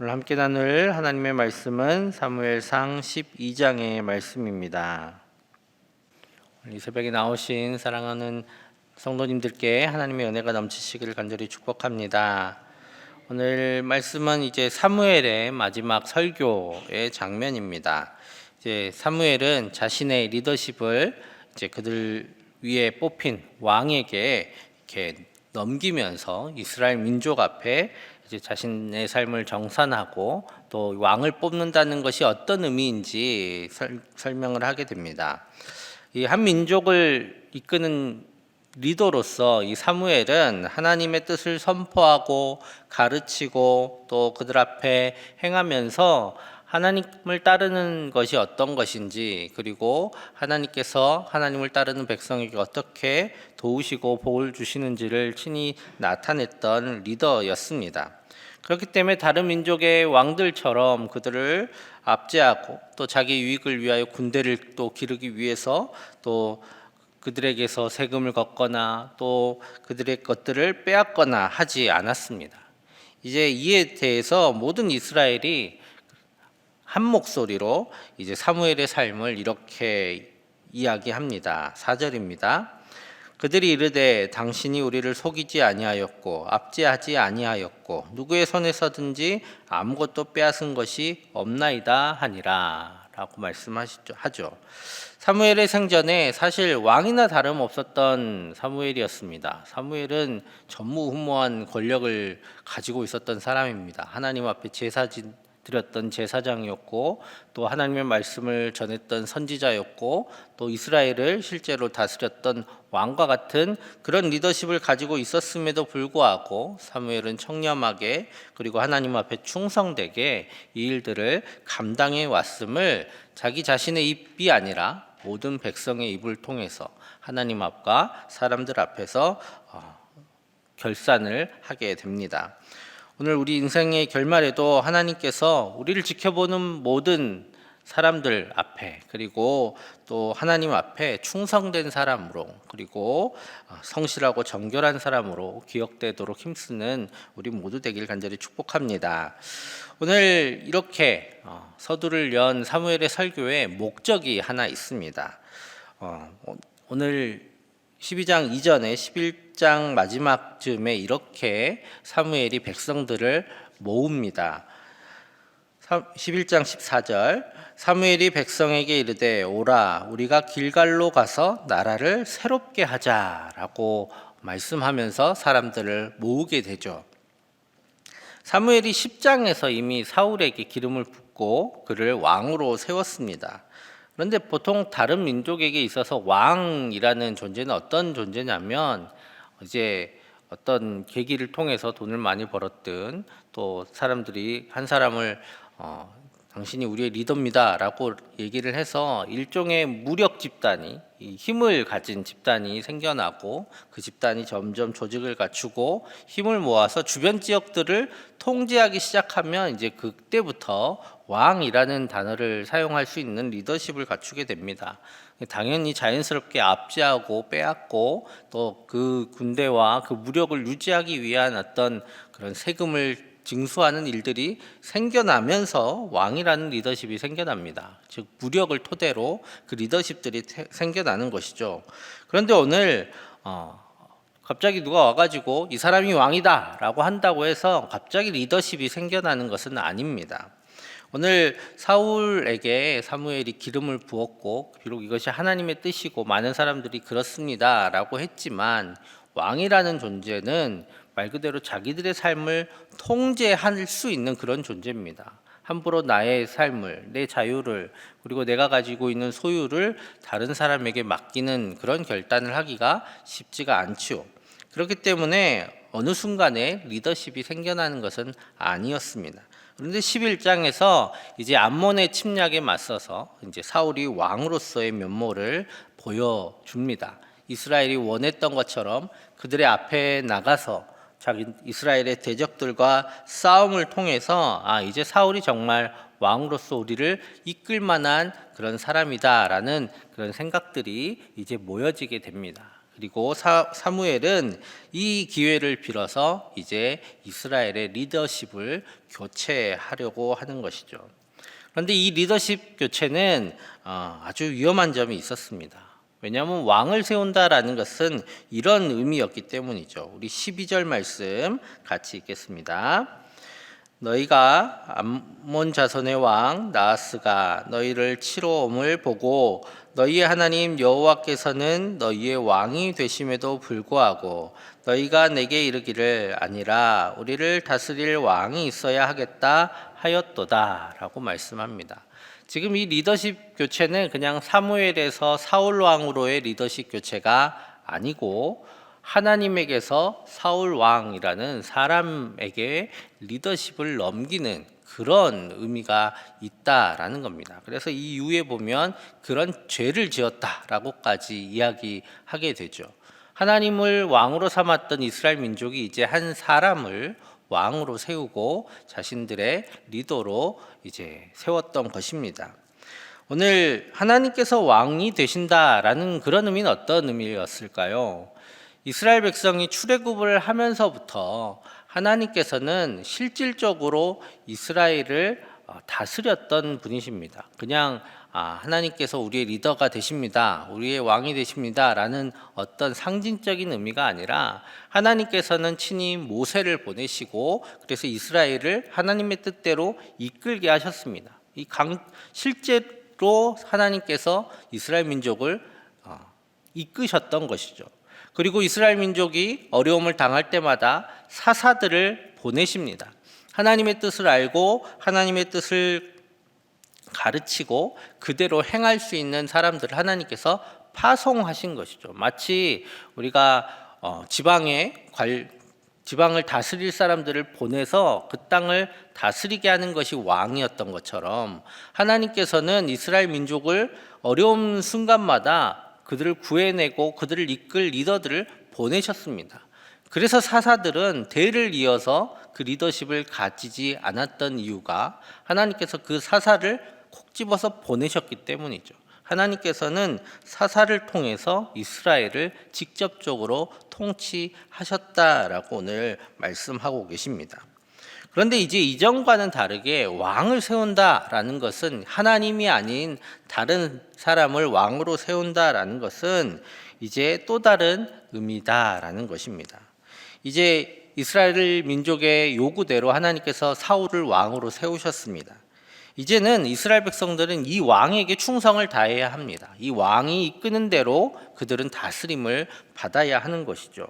오늘 함께 나눌 하나님의 말씀은 사무엘상 12장의 말씀입니다. 이 새벽에 나오신 사랑하는 성도님들께 하나님의 은혜가 넘치시기를 간절히 축복합니다. 오늘 말씀은 이제 사무엘의 마지막 설교의 장면입니다. 이제 사무엘은 자신의 리더십을 이제 그들 위에 뽑힌 왕에게 이렇게 넘기면서 이스라엘 민족 앞에 이제 자신의 삶을 정산하고 또 왕을 뽑는다는 것이 어떤 의미인지 설명을 하게 됩니다. 이 한 민족을 이끄는 리더로서 이 사무엘은 하나님의 뜻을 선포하고 가르치고 또 그들 앞에 행하면서 하나님을 따르는 것이 어떤 것인지, 그리고 하나님께서 하나님을 따르는 백성에게 어떻게 도우시고 복을 주시는지를 친히 나타냈던 리더였습니다. 그렇기 때문에 다른 민족의 왕들처럼 그들을 압제하고 또 자기 유익을 위하여 군대를 또 기르기 위해서 또 그들에게서 세금을 걷거나 또 그들의 것들을 빼앗거나 하지 않았습니다. 이제 이에 대해서 모든 이스라엘이 한 목소리로 이제 사무엘의 삶을 이렇게 이야기합니다. 4절입니다. 그들이 이르되 당신이 우리를 속이지 아니하였고 압제하지 아니하였고 누구의 손에서든지 아무것도 빼앗은 것이 없나이다 하니라 라고 말씀하죠. 사무엘의 생전에 사실 왕이나 다름없었던 사무엘이었습니다. 사무엘은 전무후무한 권력을 가지고 있었던 사람입니다. 하나님 앞에 제사 드렸던 제사장이었고 또 하나님의 말씀을 전했던 선지자였고 또 이스라엘을 실제로 다스렸던 왕과 같은 그런 리더십을 가지고 있었음에도 불구하고 사무엘은 청렴하게 그리고 하나님 앞에 충성되게 이 일들을 감당해 왔음을 자기 자신의 입이 아니라 모든 백성의 입을 통해서 하나님 앞과 사람들 앞에서 결산을 하게 됩니다. 오늘 우리 인생의 결말에도 하나님께서 우리를 지켜보는 모든 사람들 앞에 그리고 또 하나님 앞에 충성된 사람으로 그리고 성실하고 정결한 사람으로 기억되도록 힘쓰는 우리 모두 되길 간절히 축복합니다. 오늘 이렇게 서두를 연 사무엘의 설교에 목적이 하나 있습니다. 오늘 12장 이전에 11장 마지막 즈음에 이렇게 사무엘이 백성들을 모읍니다. 11장 14절 사무엘이 백성에게 이르되 오라 우리가 길갈로 가서 나라를 새롭게 하자라고 말씀하면서 사람들을 모으게 되죠. 사무엘이 10장에서 이미 사울에게 기름을 붓고 그를 왕으로 세웠습니다. 그런데 보통 다른 민족에게 있어서 왕이라는 존재는 어떤 존재냐면 이제 어떤 계기를 통해서 돈을 많이 벌었든 또 사람들이 한 사람을 당신이 우리의 리더입니다라고 얘기를 해서 일종의 무력 집단이 힘을 가진 집단이 생겨나고 그 집단이 점점 조직을 갖추고 힘을 모아서 주변 지역들을 통제하기 시작하면 이제 그때부터 왕이라는 단어를 사용할 수 있는 리더십을 갖추게 됩니다. 당연히 자연스럽게 압제하고 빼앗고 또 그 군대와 그 무력을 유지하기 위한 어떤 그런 세금을 징수하는 일들이 생겨나면서 왕이라는 리더십이 생겨납니다. 즉 무력을 토대로 그 리더십들이 생겨나는 것이죠. 그런데 오늘 갑자기 누가 와가지고 이 사람이 왕이다 라고 한다고 해서 갑자기 리더십이 생겨나는 것은 아닙니다. 오늘 사울에게 사무엘이 기름을 부었고 비록 이것이 하나님의 뜻이고 많은 사람들이 그렇습니다 라고 했지만 왕이라는 존재는 말 그대로 자기들의 삶을 통제할 수 있는 그런 존재입니다. 함부로 나의 삶을, 내 자유를 그리고 내가 가지고 있는 소유를 다른 사람에게 맡기는 그런 결단을 하기가 쉽지가 않죠. 그렇기 때문에 어느 순간에 리더십이 생겨나는 것은 아니었습니다. 그런데 11장에서 이제 암몬의 침략에 맞서서 이제 사울이 왕으로서의 면모를 보여줍니다. 이스라엘이 원했던 것처럼 그들의 앞에 나가서 자기 이스라엘의 대적들과 싸움을 통해서 이제 사울이 정말 왕으로서 우리를 이끌 만한 그런 사람이다라는 그런 생각들이 이제 모여지게 됩니다. 그리고 사무엘은 이 기회를 빌어서 이제 이스라엘의 리더십을 교체하려고 하는 것이죠. 그런데 이 리더십 교체는 아주 위험한 점이 있었습니다. 왜냐하면 왕을 세운다라는 것은 이런 의미였기 때문이죠. 우리 12절 말씀 같이 읽겠습니다. 너희가 암몬 자손의 왕 나하스가 너희를 치러 om을 보고 너희의 하나님 여호와께서는 너희의 왕이 되심에도 불구하고 너희가 내게 이르기를 아니라 우리를 다스릴 왕이 있어야 하겠다 하였도다 라고 말씀합니다. 지금 이 리더십 교체는 그냥 사무엘에서 사울 왕으로의 리더십 교체가 아니고 하나님에게서 사울 왕이라는 사람에게 리더십을 넘기는 그런 의미가 있다라는 겁니다. 그래서 이 이후에 보면 그런 죄를 지었다라고까지 이야기하게 되죠. 하나님을 왕으로 삼았던 이스라엘 민족이 이제 한 사람을 왕으로 세우고 자신들의 리더로 이제 세웠던 것입니다. 오늘 하나님께서 왕이 되신다라는 그런 의미는 어떤 의미였을까요? 이스라엘 백성이 출애굽을 하면서부터 하나님께서는 실질적으로 이스라엘을 다스렸던 분이십니다. 그냥 하나님께서 우리의 리더가 되십니다, 우리의 왕이 되십니다 라는 어떤 상징적인 의미가 아니라 하나님께서는 친히 모세를 보내시고 그래서 이스라엘을 하나님의 뜻대로 이끌게 하셨습니다. 실제로 하나님께서 이스라엘 민족을 이끄셨던 것이죠. 그리고 이스라엘 민족이 어려움을 당할 때마다 사사들을 보내십니다. 하나님의 뜻을 알고 하나님의 뜻을 가르치고 그대로 행할 수 있는 사람들을 하나님께서 파송하신 것이죠. 마치 우리가 지방을 다스릴 사람들을 보내서 그 땅을 다스리게 하는 것이 왕이었던 것처럼 하나님께서는 이스라엘 민족을 어려운 순간마다 그들을 구해내고 그들을 이끌 리더들을 보내셨습니다. 그래서 사사들은 대를 이어서 그 리더십을 가지지 않았던 이유가 하나님께서 그 사사를 콕 집어서 보내셨기 때문이죠. 하나님께서는 사사를 통해서 이스라엘을 직접적으로 통치하셨다라고 오늘 말씀하고 계십니다. 그런데 이제 이전과는 다르게 왕을 세운다라는 것은 하나님이 아닌 다른 사람을 왕으로 세운다라는 것은 이제 또 다른 의미다라는 것입니다. 이제 이스라엘 민족의 요구대로 하나님께서 사울을 왕으로 세우셨습니다. 이제는 이스라엘 백성들은 이 왕에게 충성을 다해야 합니다. 이 왕이 이끄는 대로 그들은 다스림을 받아야 하는 것이죠.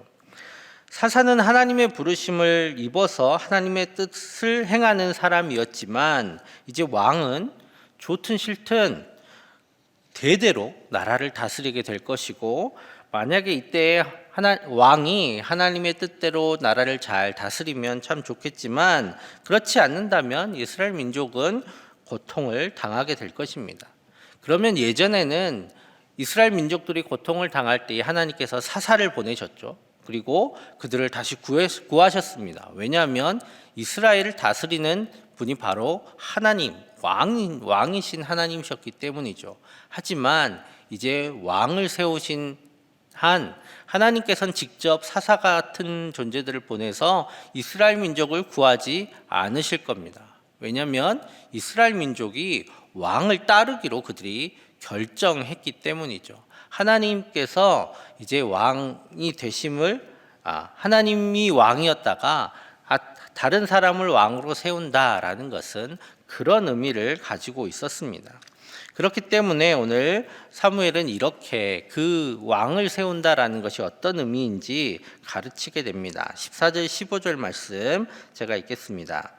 사사는 하나님의 부르심을 입어서 하나님의 뜻을 행하는 사람이었지만 이제 왕은 좋든 싫든 대대로 나라를 다스리게 될 것이고, 만약에 이때 왕이 하나님의 뜻대로 나라를 잘 다스리면 참 좋겠지만 그렇지 않는다면 이스라엘 민족은 고통을 당하게 될 것입니다. 그러면 예전에는 이스라엘 민족들이 고통을 당할 때 하나님께서 사사를 보내셨죠. 그리고 그들을 다시 구하셨습니다. 왜냐하면 이스라엘을 다스리는 분이 바로 하나님, 왕이신 하나님이셨기 때문이죠. 하지만 이제 왕을 세우신 하나님께서는 직접 사사 같은 존재들을 보내서 이스라엘 민족을 구하지 않으실 겁니다. 왜냐하면 이스라엘 민족이 왕을 따르기로 그들이 결정했기 때문이죠. 하나님께서 이제 왕이 되심을 하나님이 왕이었다가 다른 사람을 왕으로 세운다라는 것은 그런 의미를 가지고 있었습니다. 그렇기 때문에 오늘 사무엘은 이렇게 그 왕을 세운다라는 것이 어떤 의미인지 가르치게 됩니다. 14절 15절 말씀 제가 읽겠습니다.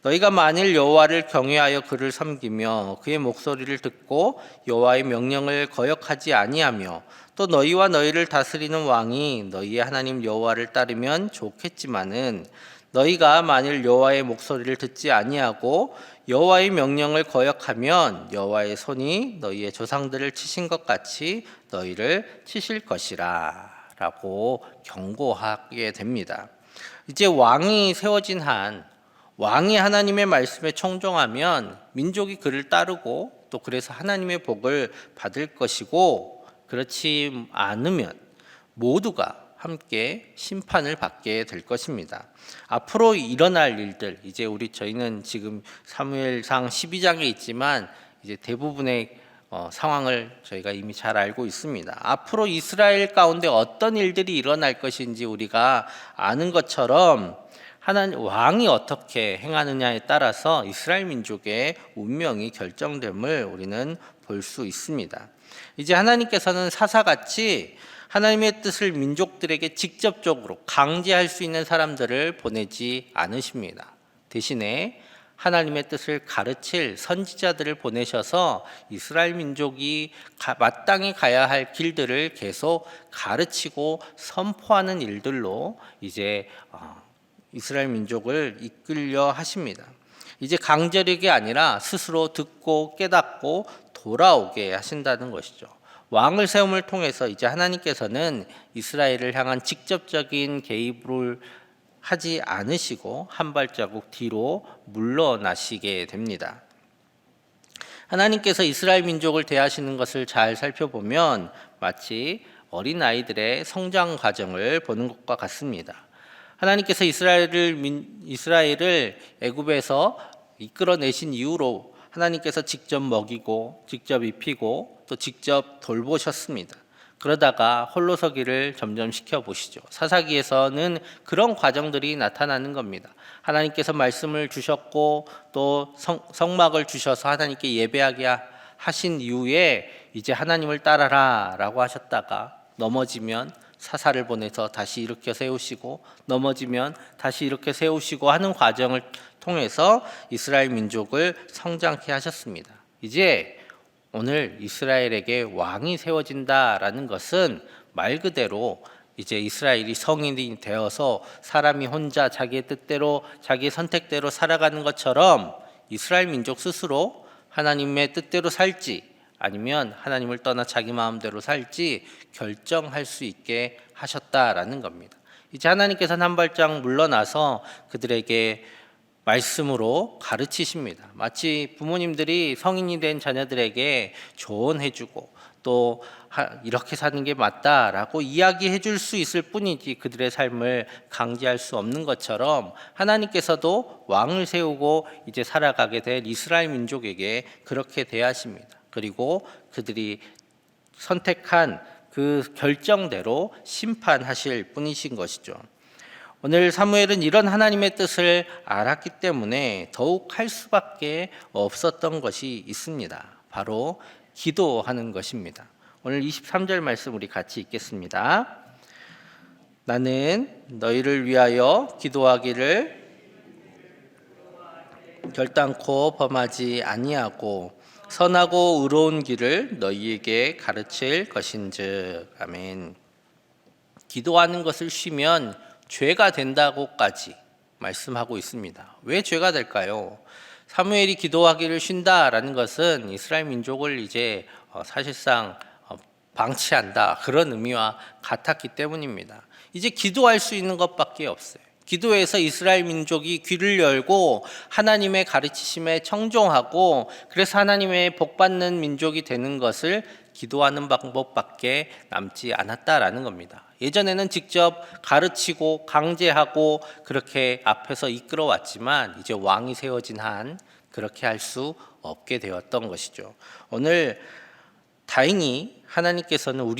너희가 만일 여호와를 경외하여 그를 섬기며 그의 목소리를 듣고 여호와의 명령을 거역하지 아니하며 또 너희와 너희를 다스리는 왕이 너희의 하나님 여호와를 따르면 좋겠지만은 너희가 만일 여호와의 목소리를 듣지 아니하고 여호와의 명령을 거역하면 여호와의 손이 너희의 조상들을 치신 것 같이 너희를 치실 것이라 라고 경고하게 됩니다. 이제 왕이 세워진 왕이 하나님의 말씀에 청종하면 민족이 그를 따르고 또 그래서 하나님의 복을 받을 것이고, 그렇지 않으면 모두가 함께 심판을 받게 될 것입니다. 앞으로 일어날 일들, 이제 저희는 지금 사무엘상 12장에 있지만 이제 대부분의 상황을 저희가 이미 잘 알고 있습니다. 앞으로 이스라엘 가운데 어떤 일들이 일어날 것인지 우리가 아는 것처럼 하나님 왕이 어떻게 행하느냐에 따라서 이스라엘 민족의 운명이 결정됨을 우리는 볼 수 있습니다. 이제 하나님께서는 사사같이 하나님의 뜻을 민족들에게 직접적으로 강제할 수 있는 사람들을 보내지 않으십니다. 대신에 하나님의 뜻을 가르칠 선지자들을 보내셔서 이스라엘 민족이 마땅히 가야 할 길들을 계속 가르치고 선포하는 일들로 이제 이스라엘 민족을 이끌려 하십니다. 이제 강제력이 아니라 스스로 듣고 깨닫고 돌아오게 하신다는 것이죠. 왕을 세움을 통해서 이제 하나님께서는 이스라엘을 향한 직접적인 개입을 하지 않으시고 한 발자국 뒤로 물러나시게 됩니다. 하나님께서 이스라엘 민족을 대하시는 것을 잘 살펴보면 마치 어린아이들의 성장 과정을 보는 것과 같습니다. 하나님께서 이스라엘을 애굽에서 이끌어내신 이후로 하나님께서 직접 먹이고 직접 입히고 또 직접 돌보셨습니다. 그러다가 홀로서기를 점점 시켜보시죠. 사사기에서는 그런 과정들이 나타나는 겁니다. 하나님께서 말씀을 주셨고 또 성막을 주셔서 하나님께 예배하게 하신 이후에 이제 하나님을 따라라 라고 하셨다가 넘어지면 사사를 보내서 다시 일으켜 세우시고 넘어지면 다시 일으켜 세우시고 하는 과정을 통해서 이스라엘 민족을 성장케 하셨습니다. 이제 오늘 이스라엘에게 왕이 세워진다라는 것은 말 그대로 이제 이스라엘이 성인이 되어서 사람이 혼자 자기의 뜻대로 자기의 선택대로 살아가는 것처럼 이스라엘 민족 스스로 하나님의 뜻대로 살지 아니면 하나님을 떠나 자기 마음대로 살지 결정할 수 있게 하셨다라는 겁니다. 이제 하나님께서는 한 발짝 물러나서 그들에게 말씀으로 가르치십니다. 마치 부모님들이 성인이 된 자녀들에게 조언해주고 또 이렇게 사는 게 맞다라고 이야기해 줄 수 있을 뿐이지 그들의 삶을 강제할 수 없는 것처럼 하나님께서도 왕을 세우고 이제 살아가게 될 이스라엘 민족에게 그렇게 대하십니다. 그리고 그들이 선택한 그 결정대로 심판하실 뿐이신 것이죠. 오늘 사무엘은 이런 하나님의 뜻을 알았기 때문에 더욱 할 수밖에 없었던 것이 있습니다. 바로 기도하는 것입니다. 오늘 23절 말씀 우리 같이 읽겠습니다. 나는 너희를 위하여 기도하기를 결단코 범하지 아니하고 선하고 의로운 길을 너희에게 가르칠 것인즉. 아멘. 기도하는 것을 쉬면 죄가 된다고까지 말씀하고 있습니다. 왜 죄가 될까요? 사무엘이 기도하기를 쉰다라는 것은 이스라엘 민족을 이제 사실상 방치한다 그런 의미와 같았기 때문입니다. 이제 기도할 수 있는 것밖에 없어요. 기도해서 이스라엘 민족이 귀를 열고 하나님의 가르치심에 청종하고 그래서 하나님의 복받는 민족이 되는 것을 기도하는 방법밖에 남지 않았다라는 겁니다. 예전에는 직접 가르치고 강제하고 그렇게 앞에서 이끌어 왔지만 이제 왕이 세워진 한 그렇게 할 수 없게 되었던 것이죠. 오늘 다행히 하나님께서는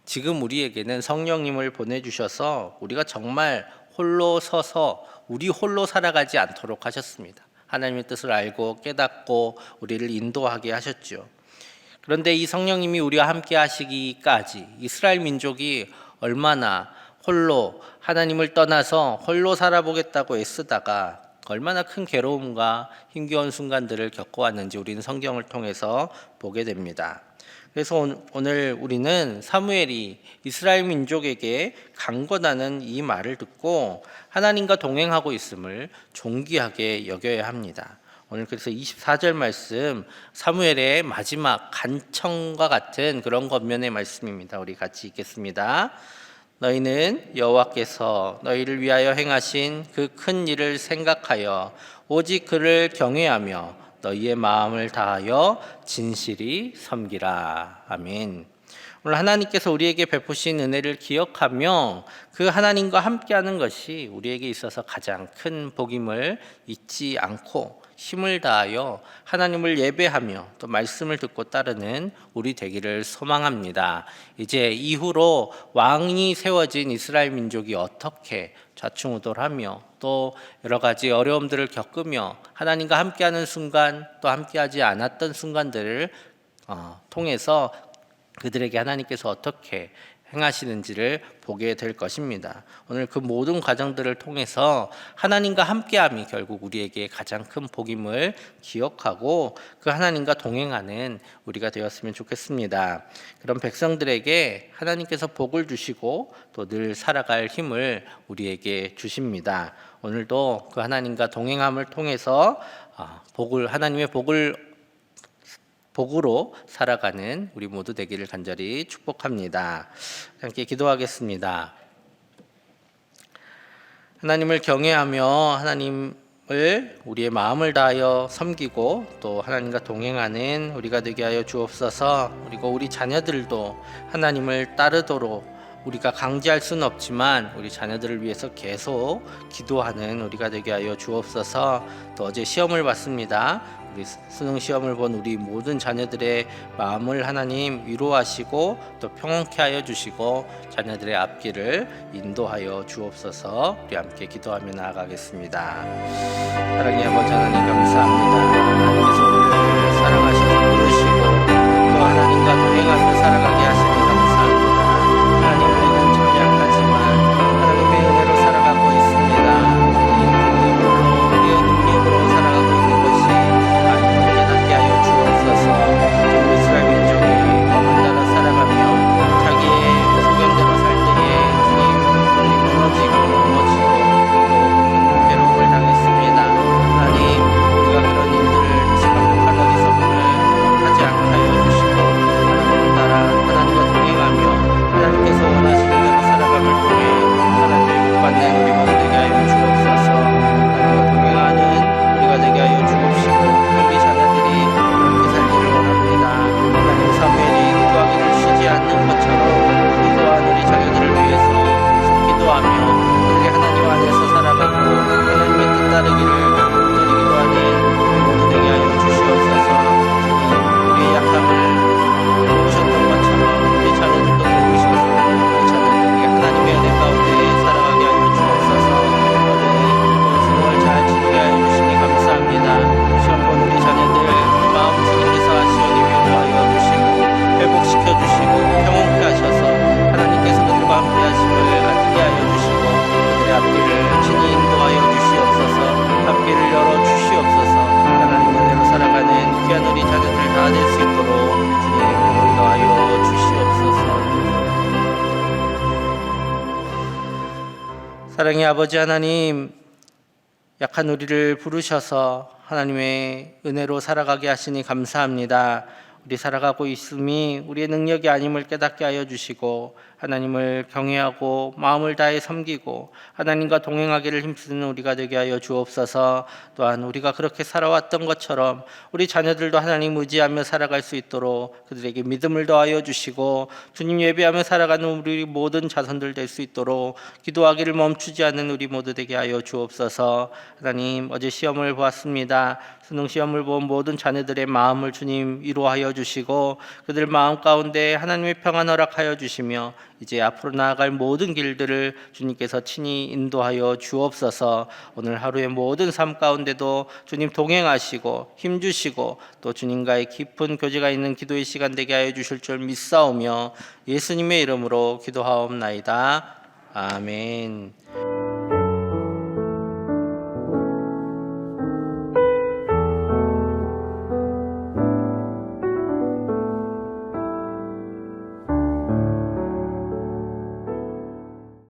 지금 우리에게는 성령님을 보내주셔서 우리가 정말 홀로 서서 우리 홀로 살아가지 않도록 하셨습니다. 하나님의 뜻을 알고 깨닫고 우리를 인도하게 하셨죠. 그런데 이 성령님이 우리와 함께 하시기까지 이스라엘 민족이 얼마나 홀로 하나님을 떠나서 홀로 살아보겠다고 애쓰다가 얼마나 큰 괴로움과 힘겨운 순간들을 겪어왔는지 우리는 성경을 통해서 보게 됩니다. 그래서 오늘 우리는 사무엘이 이스라엘 민족에게 강권하는 이 말을 듣고 하나님과 동행하고 있음을 존귀하게 여겨야 합니다. 오늘 그래서 24절 말씀 사무엘의 마지막 간청과 같은 그런 겉면의 말씀입니다. 우리 같이 읽겠습니다. 너희는 여호와께서 너희를 위하여 행하신 그 큰 일을 생각하여 오직 그를 경외하며 너희의 마음을 다하여 진실이 섬기라. 아멘. 오늘 하나님께서 우리에게 베푸신 은혜를 기억하며 그 하나님과 함께하는 것이 우리에게 있어서 가장 큰 복임을 잊지 않고 힘을 다하여 하나님을 예배하며 또 말씀을 듣고 따르는 우리 되기를 소망합니다. 이제 이후로 왕이 세워진 이스라엘 민족이 어떻게 좌충우돌하며 또 여러 가지 어려움들을 겪으며 하나님과 함께하는 순간 또 함께하지 않았던 순간들을 통해서 그들에게 하나님께서 어떻게 행하시는지를 보게 될 것입니다. 오늘 그 모든 과정들을 통해서 하나님과 함께함이 결국 우리에게 가장 큰 복임을 기억하고 그 하나님과 동행하는 우리가 되었으면 좋겠습니다. 그런 백성들에게 하나님께서 복을 주시고 또 늘 살아갈 힘을 우리에게 주십니다. 오늘도 그 하나님과 동행함을 통해서 하나님의 복으로 살아가는 우리 모두 되기를 간절히 축복합니다. 함께 기도하겠습니다. 하나님을 경외하며 하나님을 우리의 마음을 다하여 섬기고 또 하나님과 동행하는 우리가 되게 하여 주옵소서. 그리고 우리 자녀들도 하나님을 따르도록 우리가 강제할 수는 없지만 우리 자녀들을 위해서 계속 기도하는 우리가 되게 하여 주옵소서. 또 어제 시험을 봤습니다. 우리 수능 시험을 본 우리 모든 자녀들의 마음을 하나님 위로하시고 또 평온케 하여 주시고 자녀들의 앞길을 인도하여 주옵소서. 우리 함께 기도하며 나아가겠습니다. 사랑의 아버지 하나님 감사합니다. 하나님께서 우리를 사랑하셔서 부르시고 또 하나님과 동행하며 살아가게 하시니 감사합니다. 하나님 우리는 참 약하지만 하나님의 은혜로 살아가고 있습니다. 우리의 능력으로 살아가고 있는 것이 하나님을 깨닫게 하여 주옵소서. 이스라엘 민족이 법을 따라 살아가며 자기의 소견대로 살 때에 주님 무너지고 넘어지고 또 괴로움을 당했습니다. 하나님 우리가 그런 일들을 반복한 어리석음을 하지 않게 하여 주시고 하나님을 따라 하나님과 동행하며 하나님께서 원하시는 대로 살아감을 통해 하나님의 복받는 우리 모두 되게 하여 주옵소서. 하나님과 동행하는 우리가 되게 하여 주옵시고 우리 자녀들이 그렇게 살기를 원합니다. 하나님 사무엘이 기도하기를 쉬지 않는 것처럼 우리 또한 우리 자녀들을 위해서 기도하며 그들이 하나님 안에서 살아가고 하나님의 뜻 따르기를 기도하는 우리 모두 되게 하여 주시옵소서. 우리의 약함을 도우셨던 것처럼 우리 자녀들도 도우셔서 우리 자녀들이 하나님의 은혜 가운데 살아가게 하여 주옵소서. 또 수능을 잘 치르게 하여 주시니 감사합니다. 시험 본 우리 자녀들 마음 주님께서 시온이 위로하여 주시고 회복시켜 주시고 평온케 하셔서 하나님께서 그들과 함께 하심을 알게 하여 주시고 그들의 앞길을 친히 인도하여 주시옵소서. 앞길을 열어 주시옵소서. 하나님 은혜로 살아가는 귀한 우리 자녀들 다 될 수 있도록 주님 인도하여 주시옵소서. 사랑의 아버지 하나님, 약한 우리를 부르셔서 하나님의 은혜로 살아가게 하시니 감사합니다. 우리 살아가고 있음이 우리의 능력이 아님을 깨닫게 하여 주시고 하나님을 경외하고 마음을 다해 섬기고 하나님과 동행하기를 힘쓰는 우리가 되게 하여 주옵소서. 또한 우리가 그렇게 살아왔던 것처럼 우리 자녀들도 하나님 의지하며 살아갈 수 있도록 그들에게 믿음을 더하여 주시고 주님 예배하며 살아가는 우리 모든 자손들 될 수 있도록 기도하기를 멈추지 않는 우리 모두 되게 하여 주옵소서. 하나님 어제 시험을 보았습니다. 수능 시험을 본 모든 자녀들의 마음을 주님 위로하여 주시고 그들 마음 가운데 하나님의 평안 허락하여 주시며 이제 앞으로 나아갈 모든 길들을 주님께서 친히 인도하여 주옵소서. 오늘 하루의 모든 삶 가운데도 주님 동행하시고 힘주시고 또 주님과의 깊은 교제가 있는 기도의 시간 되게 하여 주실 줄 믿사오며 예수님의 이름으로 기도하옵나이다. 아멘.